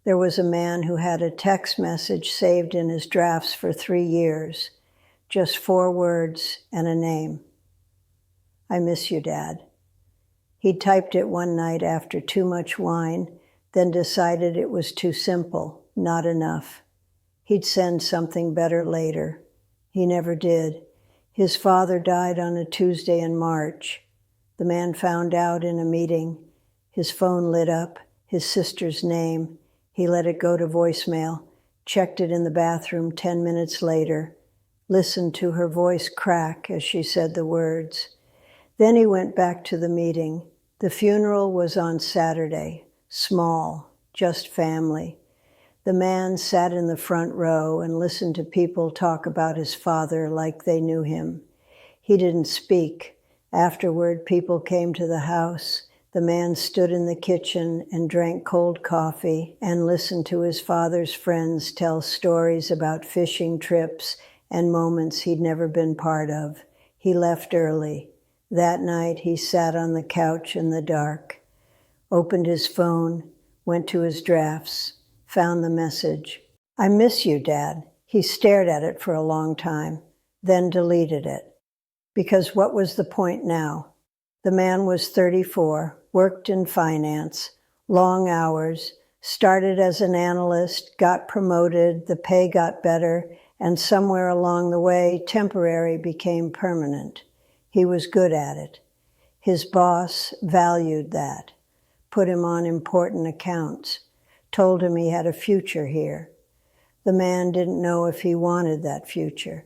There was a man who had a text message saved in his drafts for 3 years. Just 4 words and a name. I miss you, Dad. He typed it one night after too much wine, then decided it was too simple, not enough. He'd send something better later. He never did. His father died on a Tuesday in March. The man found out in a meeting. His phone lit up, his sister's name. He let it go to voicemail, checked it in the bathroom 10 minutes later, listened to her voice crack as she said the words. Then he went back to the meeting. The funeral was on Saturday, small, just family. The man sat in the front row and listened to people talk about his father like they knew him. He didn't speak. Afterward, people came to the house. The man stood in the kitchen and drank cold coffee and listened to his father's friends tell stories about fishing trips and moments he'd never been part of. He left early. That night, he sat on the couch in the dark, opened his phone, went to his drafts, found the message. I miss you, Dad. He stared at it for a long time, then deleted it. Because what was the point now? The man was 34, worked in finance, long hours, started as an analyst, got promoted, the pay got better, and somewhere along the way, temporary became permanent. He was good at it. His boss valued that, put him on important accounts, told him he had a future here. The man didn't know if he wanted that future,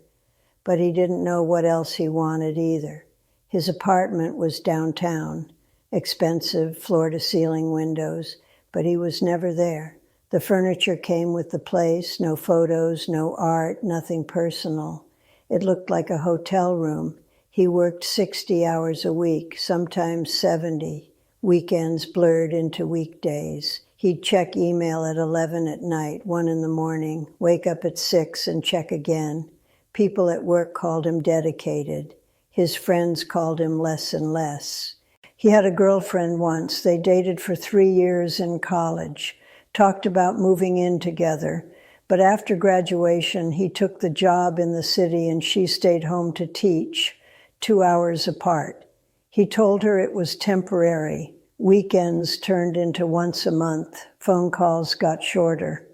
but he didn't know what else he wanted either. His apartment was downtown, expensive floor-to-ceiling windows, but he was never there. The furniture came with the place, no photos, no art, nothing personal. It looked like a hotel room. He worked 60 hours a week, sometimes 70. Weekends blurred into weekdays. He'd check email at 11 at night, 1 in the morning, wake up at 6 and check again. People at work called him dedicated. His friends called him less and less. He had a girlfriend once. They dated for 3 years in college, talked about moving in together. But after graduation, he took the job in the city and she stayed home to teach, 2 hours apart. He told her it was temporary. Weekends turned into once a month. Phone calls got shorter.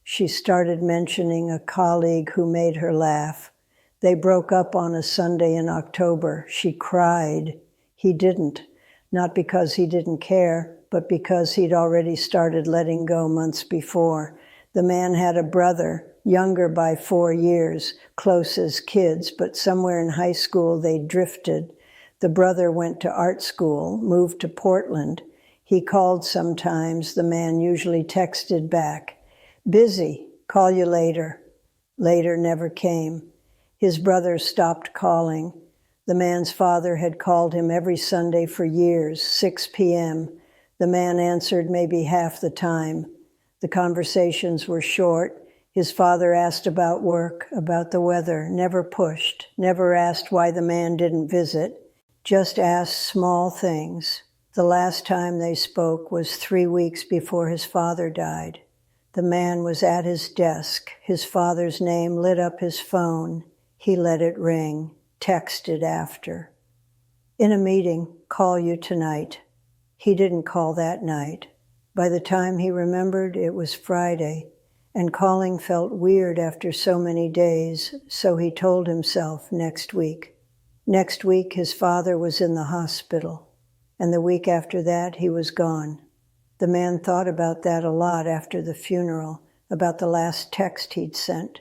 She started mentioning a colleague who made her laugh. They broke up on a Sunday in October. She cried. He didn't. Not because he didn't care, but because he'd already started letting go months before. The man had a brother, younger by 4 years, close as kids, but somewhere in high school they drifted. The brother went to art school, moved to Portland. He called sometimes. The man usually texted back, "Busy, call you later." Later never came. His brother stopped calling. The man's father had called him every Sunday for years, 6 p.m. The man answered maybe half the time. The conversations were short. His father asked about work, about the weather, never pushed, never asked why the man didn't visit, just asked small things. The last time they spoke was 3 weeks before his father died. The man was at his desk. His father's name lit up his phone. He let it ring, texted after. In a meeting, call you tonight. He didn't call that night. By the time he remembered, it was Friday, and calling felt weird after so many days, so he told himself next week. Next week, his father was in the hospital, and the week after that, he was gone. The man thought about that a lot after the funeral, about the last text he'd sent.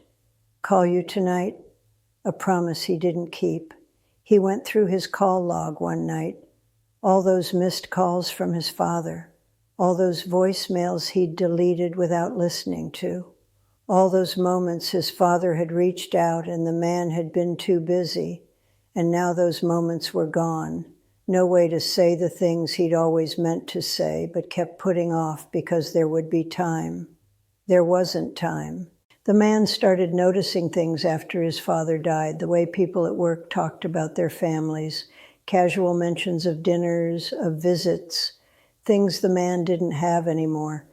Call you tonight? A promise he didn't keep. He went through his call log one night, all those missed calls from his father, all those voicemails he'd deleted without listening to, all those moments his father had reached out and the man had been too busy, and now those moments were gone. No way to say the things he'd always meant to say, but kept putting off because there would be time. There wasn't time. The man started noticing things after his father died, the way people at work talked about their families, casual mentions of dinners, of visits, things the man didn't have anymore,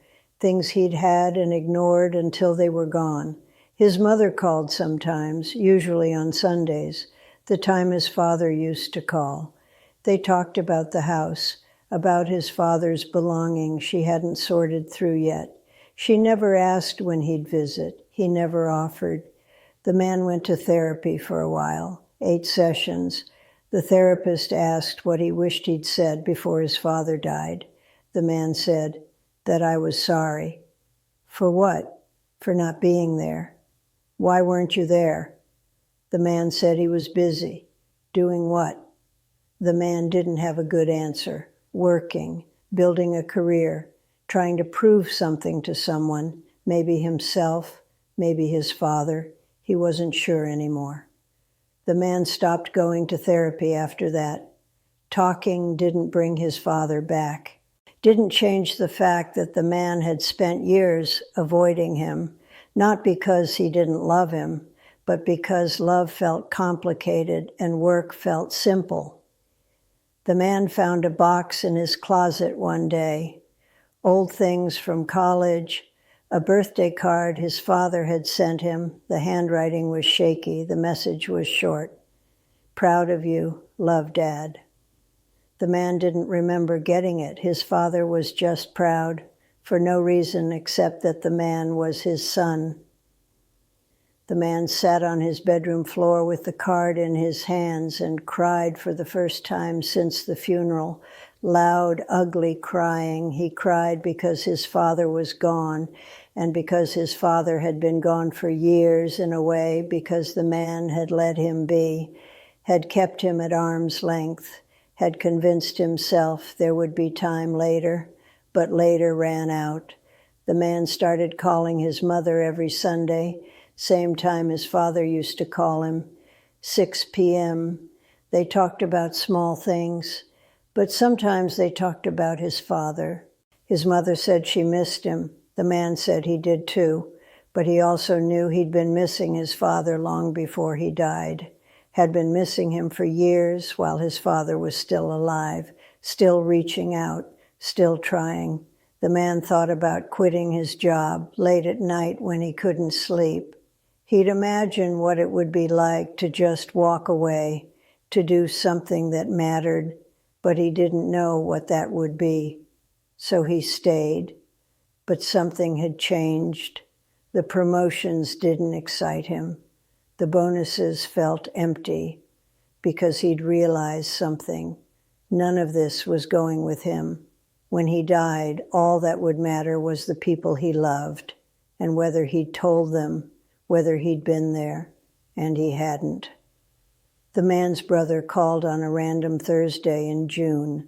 things he'd had and ignored until they were gone. His mother called sometimes, usually on Sundays, the time his father used to call. They talked about the house, about his father's belongings she hadn't sorted through yet. She never asked when he'd visit. He never offered. The man went to therapy for a while, 8 sessions. The therapist asked what he wished he'd said before his father died. The man said, that I was sorry. For what? For not being there. Why weren't you there? The man said he was busy. Doing what? The man didn't have a good answer. Working, building a career, trying to prove something to someone, maybe himself, maybe his father. He wasn't sure anymore. The man stopped going to therapy after that. Talking didn't bring his father back. Didn't change the fact that the man had spent years avoiding him, not because he didn't love him, but because love felt complicated and work felt simple. The man found a box in his closet one day, old things from college, a birthday card his father had sent him. The handwriting was shaky. The message was short. Proud of you. Love, Dad. The man didn't remember getting it. His father was just proud, for no reason except that the man was his son. The man sat on his bedroom floor with the card in his hands and cried for the first time since the funeral. Loud, ugly crying. He cried because his father was gone, and because his father had been gone for years in a way, because the man had let him be, had kept him at arm's length, had convinced himself there would be time later, but later ran out. The man started calling his mother every Sunday, same time his father used to call him, 6 p.m. They talked about small things, but sometimes they talked about his father. His mother said she missed him. The man said he did too, but he also knew he'd been missing his father long before he died, had been missing him for years while his father was still alive, still reaching out, still trying. The man thought about quitting his job late at night when he couldn't sleep. He'd imagine what it would be like to just walk away, to do something that mattered, but he didn't know what that would be. So he stayed. But something had changed. The promotions didn't excite him. The bonuses felt empty because he'd realized something. None of this was going with him. When he died, all that would matter was the people he loved and whether he'd told them, whether he'd been there, and he hadn't. The man's brother called on a random Thursday in June.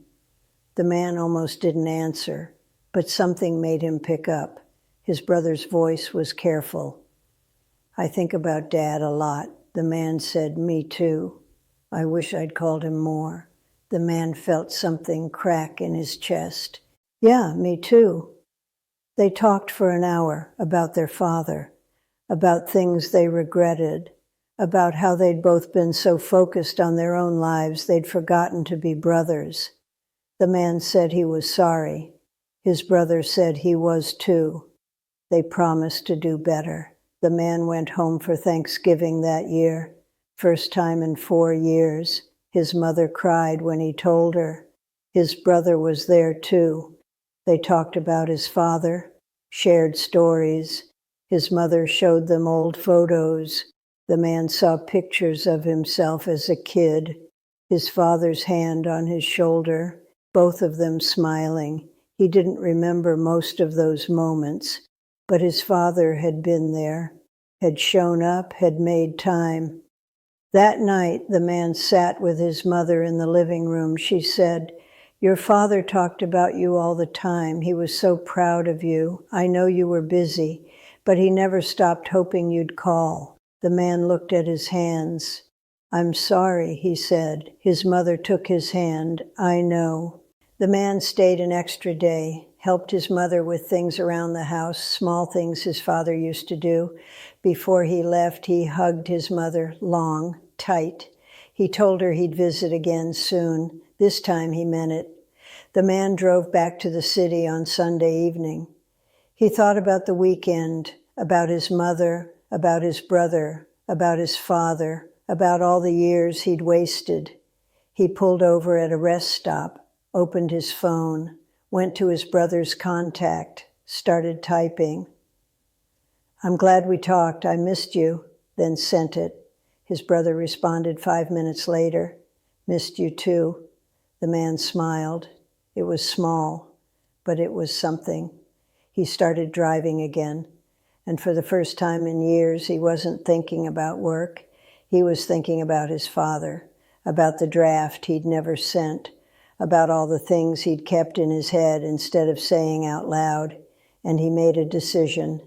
The man almost didn't answer, but something made him pick up. His brother's voice was careful. I think about Dad a lot. The man said, me too. I wish I'd called him more. The man felt something crack in his chest. Yeah, me too. They talked for an hour about their father, about things they regretted, about how they'd both been so focused on their own lives they'd forgotten to be brothers. The man said he was sorry. His brother said he was too. They promised to do better. The man went home for Thanksgiving that year, first time in 4 years. His mother cried when he told her. His brother was there too. They talked about his father, shared stories. His mother showed them old photos. The man saw pictures of himself as a kid, his father's hand on his shoulder, both of them smiling. He didn't remember most of those moments, but his father had been there, had shown up, had made time. That night, the man sat with his mother in the living room. She said, your father talked about you all the time. He was so proud of you. I know you were busy, but he never stopped hoping you'd call. The man looked at his hands. I'm sorry, he said. His mother took his hand. I know. The man stayed an extra day, helped his mother with things around the house, small things his father used to do. Before he left, he hugged his mother long, tight. He told her he'd visit again soon. This time he meant it. The man drove back to the city on Sunday evening. He thought about the weekend, about his mother, about his brother, about his father, about all the years he'd wasted. He pulled over at a rest stop, opened his phone, went to his brother's contact, started typing. "I'm glad we talked. I missed you," then sent it. His brother responded 5 minutes later, "Missed you too." The man smiled. It was small, but it was something. He started driving again, and for the first time in years, he wasn't thinking about work. He was thinking about his father, about the draft he'd never sent, about all the things he'd kept in his head instead of saying out loud, and he made a decision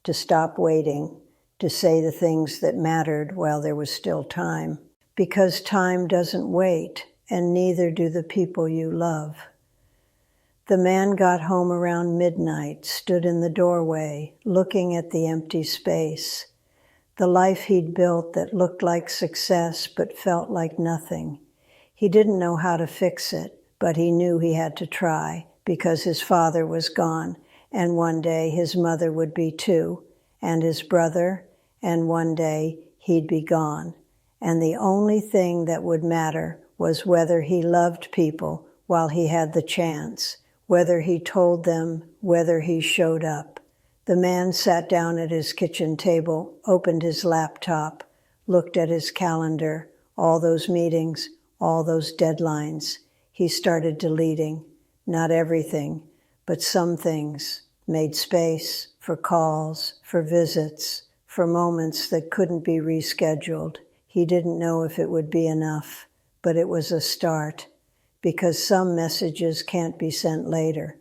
to stop waiting, to say the things that mattered while there was still time. Because time doesn't wait, and neither do the people you love. The man got home around midnight, stood in the doorway, looking at the empty space. The life he'd built that looked like success but felt like nothing. He didn't know how to fix it, but he knew he had to try because his father was gone, and one day his mother would be too, and his brother, and one day he'd be gone. And the only thing that would matter was whether he loved people while he had the chance, whether he told them, whether he showed up. The man sat down at his kitchen table, opened his laptop, looked at his calendar, all those meetings, all those deadlines. He started deleting, not everything, but some things, made space for calls, for visits, for moments that couldn't be rescheduled. He didn't know if it would be enough, but it was a start, because some messages can't be sent later.